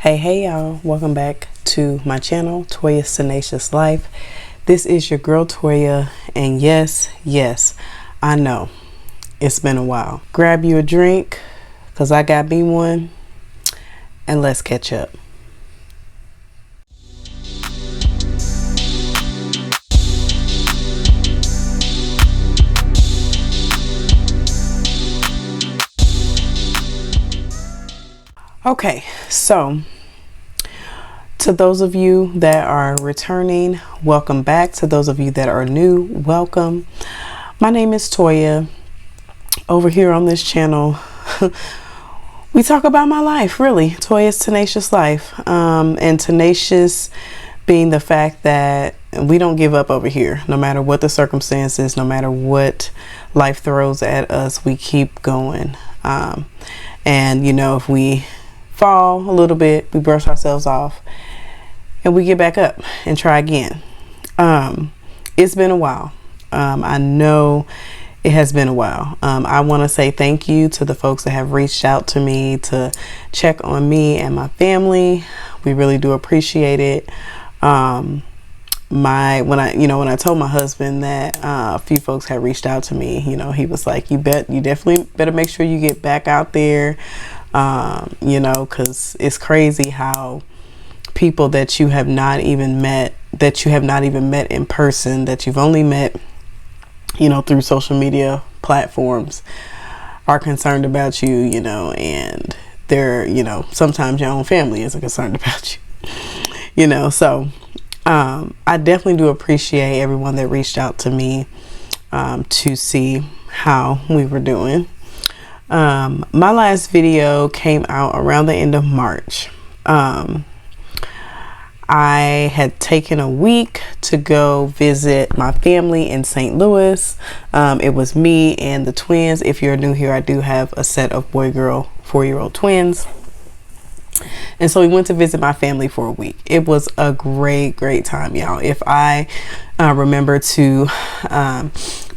Hey y'all, welcome back to my channel, Toyastenaciouslife. This is your girl Toya, and yes, I know it's been a while. Grab you a drink, cause I got me one, and let's catch up. Okay, so to those of you that are returning, welcome back. To those of you that are new, welcome. My name is Toya. Over here on this channel, we talk about my life, really. Toya's Tenacious Life. And tenacious being the fact that we don't give up over here. No matter what the circumstances, no matter what life throws at us, we keep going. And you know, if we fall a little bit, we brush ourselves off and we get back up and try again. It's been a while. I know it has been a while. I want to say thank you to the folks that have reached out to me to check on me and my family. We really do appreciate it. When I told my husband that a few folks had reached out to me, you know, he was like, you definitely better make sure you get back out there. You know, because it's crazy how people that you have not even met in person, that you've only met, you know, through social media platforms, are concerned about you, you know, and they're, you know, sometimes your own family isn't concerned about you, you know. So I definitely do appreciate everyone that reached out to me to see how we were doing. My last video came out around the end of March. I had taken a week to go visit my family in St. Louis. It was me and the twins. If you're new here, I do have a set of boy-girl 4-year-old twins. And so we went to visit my family for a week. It was a great time, y'all. If I remember to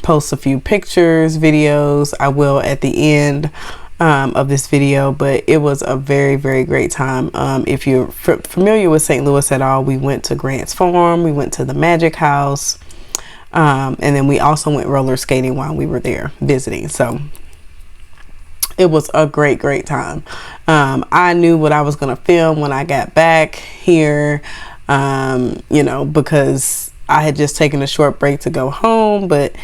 post a few pictures, videos, I will at the end of this video. But it was a very great time. If you're familiar with St. Louis at all, we went to Grant's Farm, we went to the Magic House, and then we also went roller skating while we were there visiting. So it was a great time. I knew what I was going to film when I got back here, you know, because I had just taken a short break to go home, but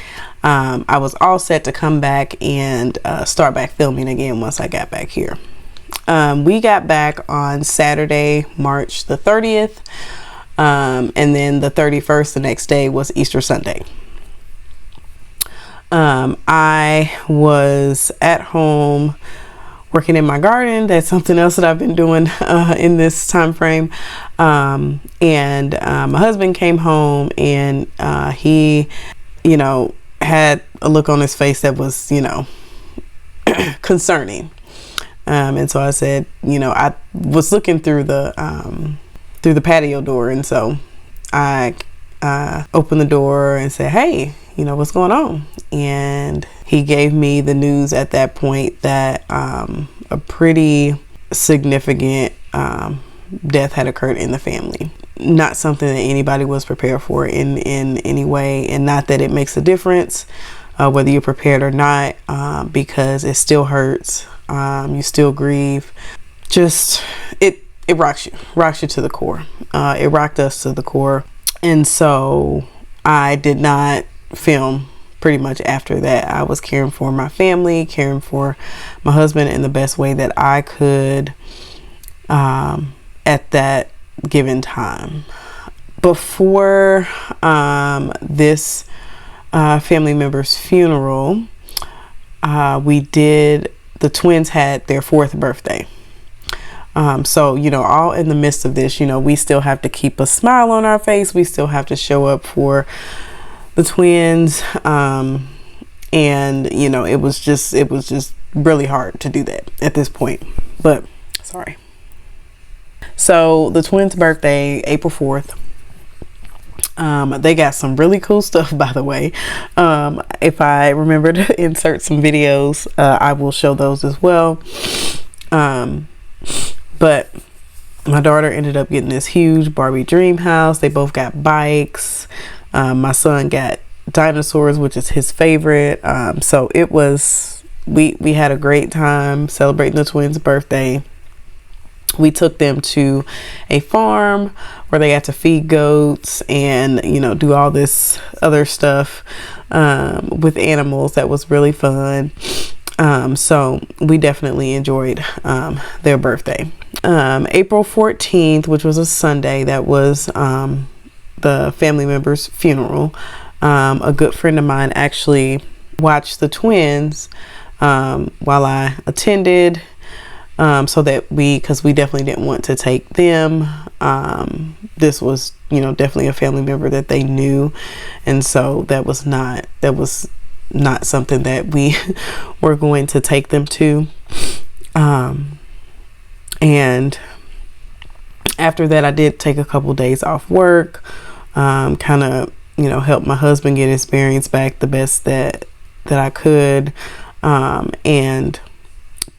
I was all set to come back and start back filming again once I got back here. We got back on Saturday, March the 30th, and then the 31st, the next day, was Easter Sunday. I was at home working in my garden. That's something else that I've been doing in this time frame. And my husband came home, and he, you know, had a look on his face that was, you know, concerning. And so I said, you know, I was looking through the patio door, and so I opened the door and said, hey, you know, what's going on? And he gave me the news at that point that a pretty significant death had occurred in the family. Not something that anybody was prepared for in any way, and not that it makes a difference whether you're prepared or not, because it still hurts. You still grieve. Just it rocks you to the core. It rocked us to the core. And so I did not film pretty much after that. I was caring for my family, caring for my husband in the best way that I could at that given time. Before this family member's funeral, the twins had their 4th birthday. So, you know, all in the midst of this, you know, we still have to keep a smile on our face. We still have to show up for the twins. And, you know, it was just really hard to do that at this point. But sorry. So the twins' birthday, April 4th. They got some really cool stuff, by the way. If I remember to insert some videos, I will show those as well. But my daughter ended up getting this huge Barbie dream house. They both got bikes. My son got dinosaurs, which is his favorite. So it was, we had a great time celebrating the twins' birthday. We took them to a farm where they got to feed goats and, you know, do all this other stuff with animals. That was really fun. So we definitely enjoyed their birthday. April 14th, which was a Sunday, that was the family member's funeral. A good friend of mine actually watched the twins while I attended. So that because we definitely didn't want to take them. This was, you know, definitely a family member that they knew. And so that was not something that we were going to take them to. And after that, I did take a couple days off work, kind of, you know, help my husband get his bearings back the best that I could. And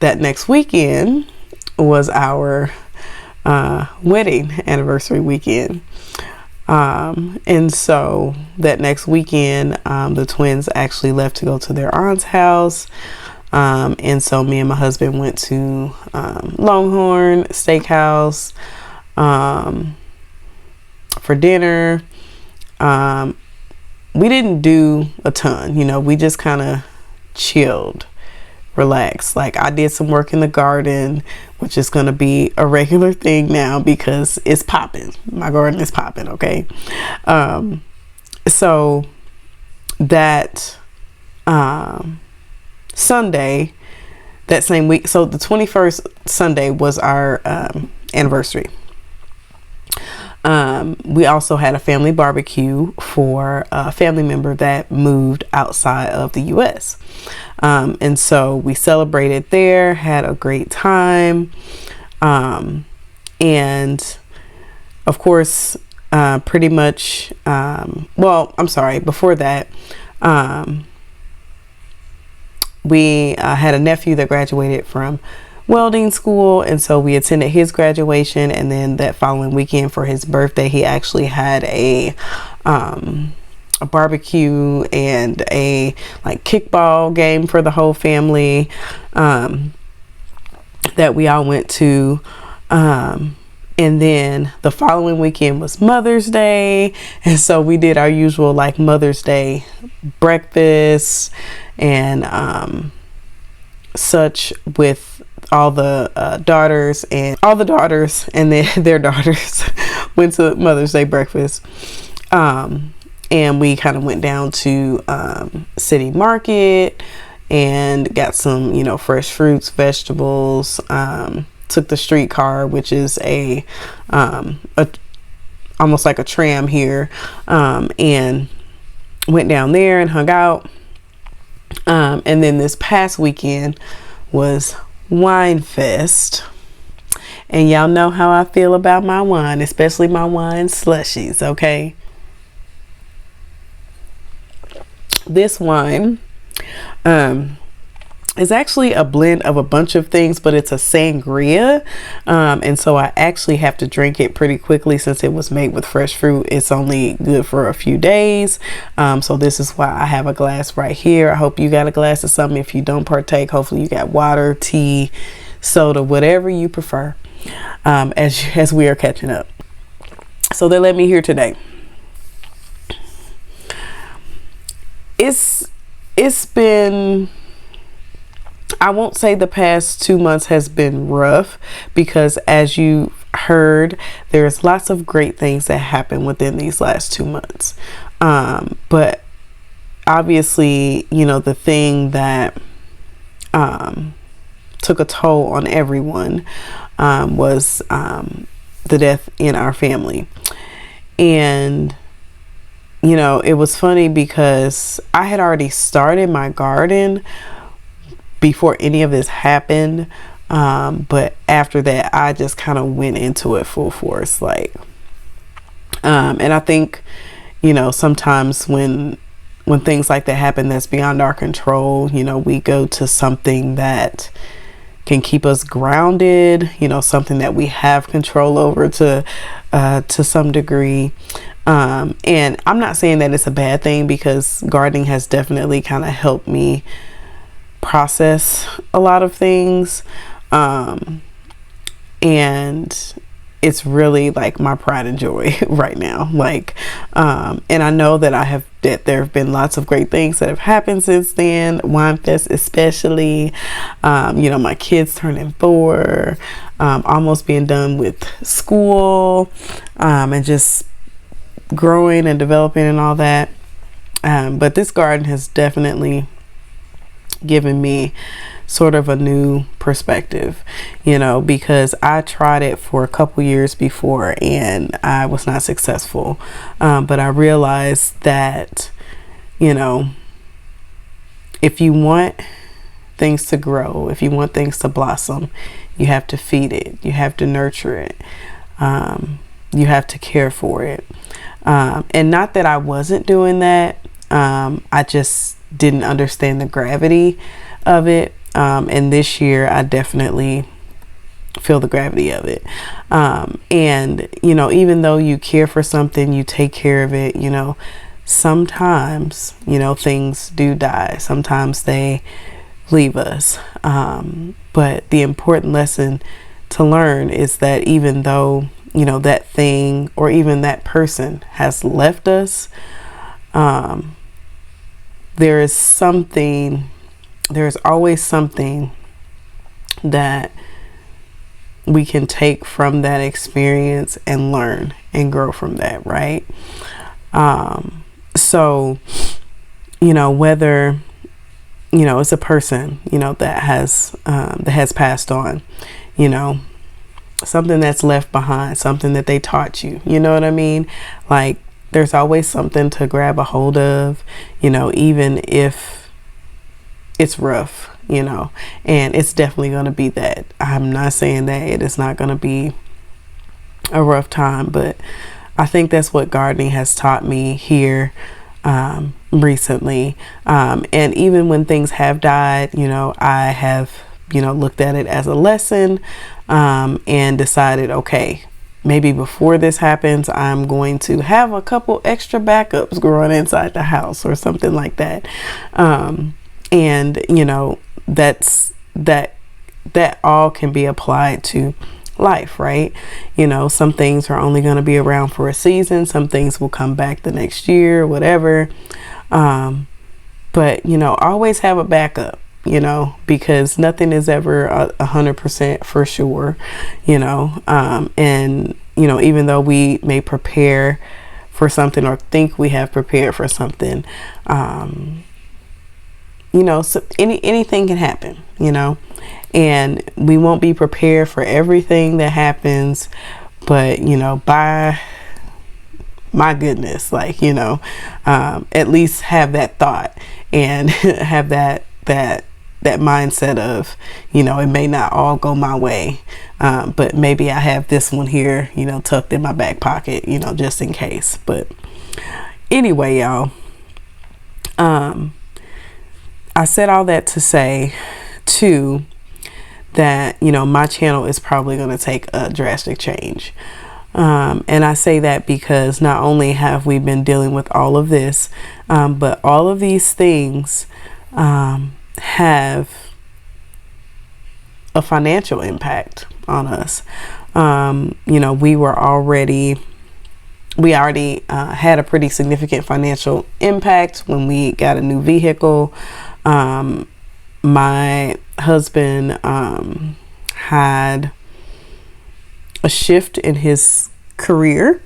that next weekend was our wedding anniversary weekend. And so that next weekend, the twins actually left to go to their aunt's house. And so me and my husband went to Longhorn Steakhouse for dinner. We didn't do a ton, you know, we just kind of chilled, relaxed. Like, I did some work in the garden, which is going to be a regular thing now because it's popping. My garden is popping. Okay. So that Sunday, that same week, so the 21st Sunday was our anniversary. We also had a family barbecue for a family member that moved outside of the US. And so we celebrated there, had a great time. And of course, pretty much, well, I'm sorry, before that, we had a nephew that graduated from welding school, and so we attended his graduation. And then that following weekend for his birthday, he actually had a barbecue and a like kickball game for the whole family that we all went to. And then the following weekend was Mother's Day, and so we did our usual like Mother's Day breakfast and such with all the daughters, and then their daughters went to Mother's Day breakfast. And we kind of went down to City Market and got some, you know, fresh fruits, vegetables. Took the streetcar, which is a almost like a tram here, and went down there and hung out. And then this past weekend was Wine Fest, and y'all know how I feel about my wine, especially my wine slushies. Okay, this wine is actually a blend of a bunch of things, but it's a sangria, and so I actually have to drink it pretty quickly since it was made with fresh fruit. It's only good for a few days, so this is why I have a glass right here. I hope you got a glass of something. If you don't partake, hopefully you got water, tea, soda, whatever you prefer, as we are catching up. So they let me here today. It's been, I won't say the past 2 months has been rough, because as you heard, there's lots of great things that happened within these last 2 months. But obviously, you know, the thing that took a toll on everyone was the death in our family. And you know, it was funny because I had already started my garden before any of this happened. But after that, I just kind of went into it full force. Like, and I think, you know, sometimes when things like that happen, that's beyond our control, you know, we go to something that can keep us grounded, you know, something that we have control over to some degree. And I'm not saying that it's a bad thing, because gardening has definitely kind of helped me process a lot of things. And it's really like my pride and joy right now. Like, and I know that there have been lots of great things that have happened since then. Wine Fest especially, you know, my kids turning 4, almost being done with school, and just growing and developing and all that. But this garden has definitely given me sort of a new perspective, you know, because I tried it for a couple years before and I was not successful. But I realized that, you know, if you want things to grow, if you want things to blossom, you have to feed it, you have to nurture it, you have to care for it. And not that I wasn't doing that, I just didn't understand the gravity of it. And this year I definitely feel the gravity of it. And, you know, even though you care for something, you take care of it, you know, sometimes, you know, things do die. Sometimes they leave us. But the important lesson to learn is that even though, you know, that thing or even that person has left us, there is always something that we can take from that experience and learn and grow from that, right? So, you know, whether, you know, it's a person, you know, that has passed on, you know, something that's left behind, something that they taught you, you know what I mean? Like, there's always something to grab a hold of, you know, even if it's rough, you know, and it's definitely going to be that. I'm not saying that it is not going to be a rough time, but I think that's what gardening has taught me here recently. And even when things have died, you know, I have, you know, looked at it as a lesson, and decided, okay, maybe before this happens, I'm going to have a couple extra backups growing inside the house or something like that. And, you know, that all can be applied to life, right? You know, some things are only going to be around for a season. Some things will come back the next year, whatever. But, you know, always have a backup, you know, because nothing is ever 100% for sure, you know. And, you know, even though we may prepare for something or think we have prepared for something, you know, so anything can happen, you know, and we won't be prepared for everything that happens. But, you know, by my goodness, like, you know, at least have that thought and have that mindset of, you know, it may not all go my way, but maybe I have this one here, you know, tucked in my back pocket, you know, just in case. But anyway, y'all, I said all that to say too that, you know, my channel is probably going to take a drastic change. And I say that because not only have we been dealing with all of this, but all of these things have a financial impact on us. You know, we already had a pretty significant financial impact when we got a new vehicle. My husband had a shift in his career,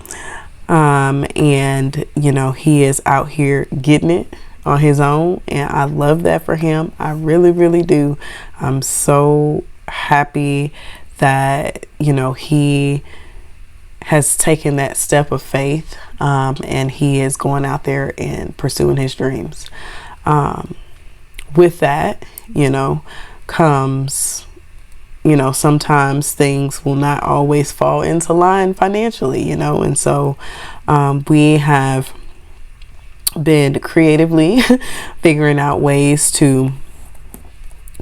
and, you know, he is out here getting it on his own, and I love that for him. I really, really do. I'm so happy that, you know, he has taken that step of faith, and he is going out there and pursuing his dreams. With that, you know, comes, you know, sometimes things will not always fall into line financially, you know, and so we have been creatively figuring out ways to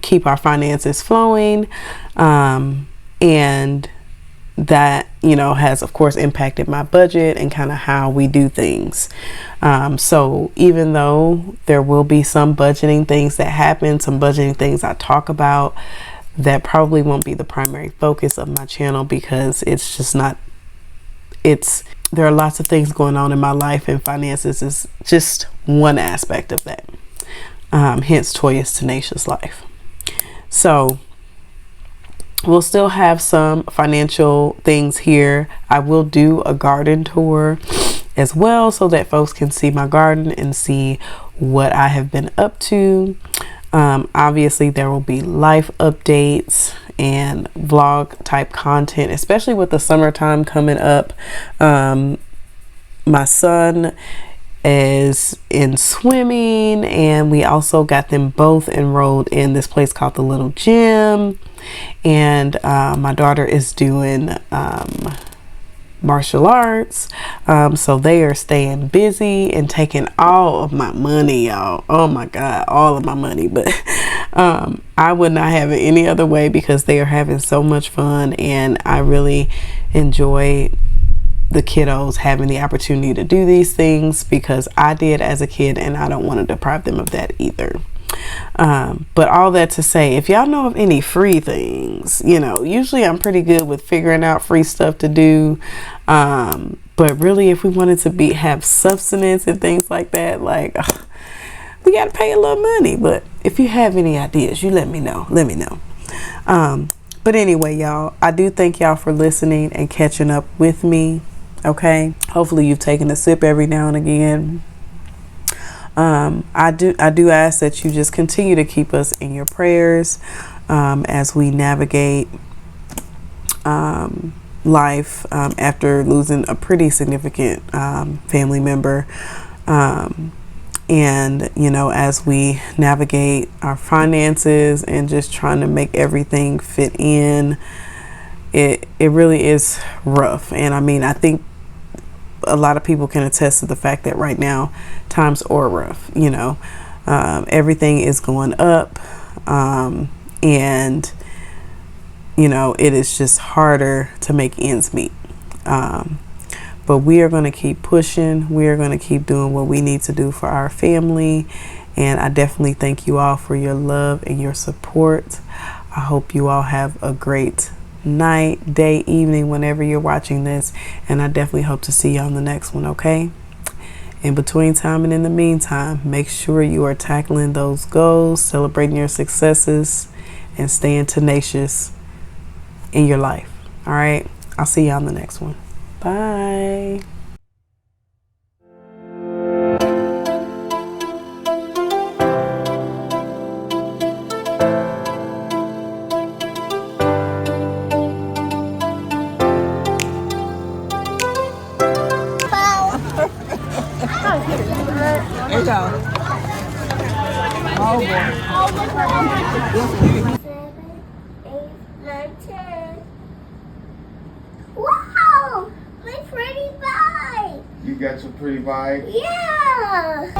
keep our finances flowing. And that, you know, has of course impacted my budget and kind of how we do things. So even though there will be some budgeting things that happen, some budgeting things I talk about, that probably won't be the primary focus of my channel, because it's just not, there are lots of things going on in my life, and finances is just one aspect of that. Hence Toya's Tenacious Life. So we'll still have some financial things here. I will do a garden tour as well, so that folks can see my garden and see what I have been up to. Obviously there will be life updates and vlog type content, especially with the summertime coming up. My son is in swimming, and we also got them both enrolled in this place called the Little Gym, and my daughter is doing martial arts, so they are staying busy and taking all of my money, y'all. Oh my god, all of my money. But I would not have it any other way, because they are having so much fun, and I really enjoy the kiddos having the opportunity to do these things, because I did as a kid, and I don't want to deprive them of that either. But all that to say, if y'all know of any free things, you know, usually I'm pretty good with figuring out free stuff to do. But really, if we wanted to have substance and things like that, like, we got to pay a little money. But if you have any ideas, you let me know. But anyway, y'all, I do thank y'all for listening and catching up with me. Okay, hopefully you've taken a sip every now and again. I do ask that you just continue to keep us in your prayers as we navigate life after losing a pretty significant family member, and you know, as we navigate our finances and just trying to make everything fit in. It really is rough, and I mean, I think a lot of people can attest to the fact that right now times are rough. You know, everything is going up, and you know, it is just harder to make ends meet. But we are going to keep pushing. We are going to keep doing what we need to do for our family, and I definitely thank you all for your love and your support. I hope you all have a great night, day, evening, whenever you're watching this, and I definitely hope to see you on the next one. Okay, in between time and in the meantime, make sure you are tackling those goals, celebrating your successes, and staying tenacious in your life. All right, I'll see you on the next one. Bye. There you go. Oh boy. 7, 8, 9, 10. Wow! My pretty bike! You got your pretty bike? Yeah!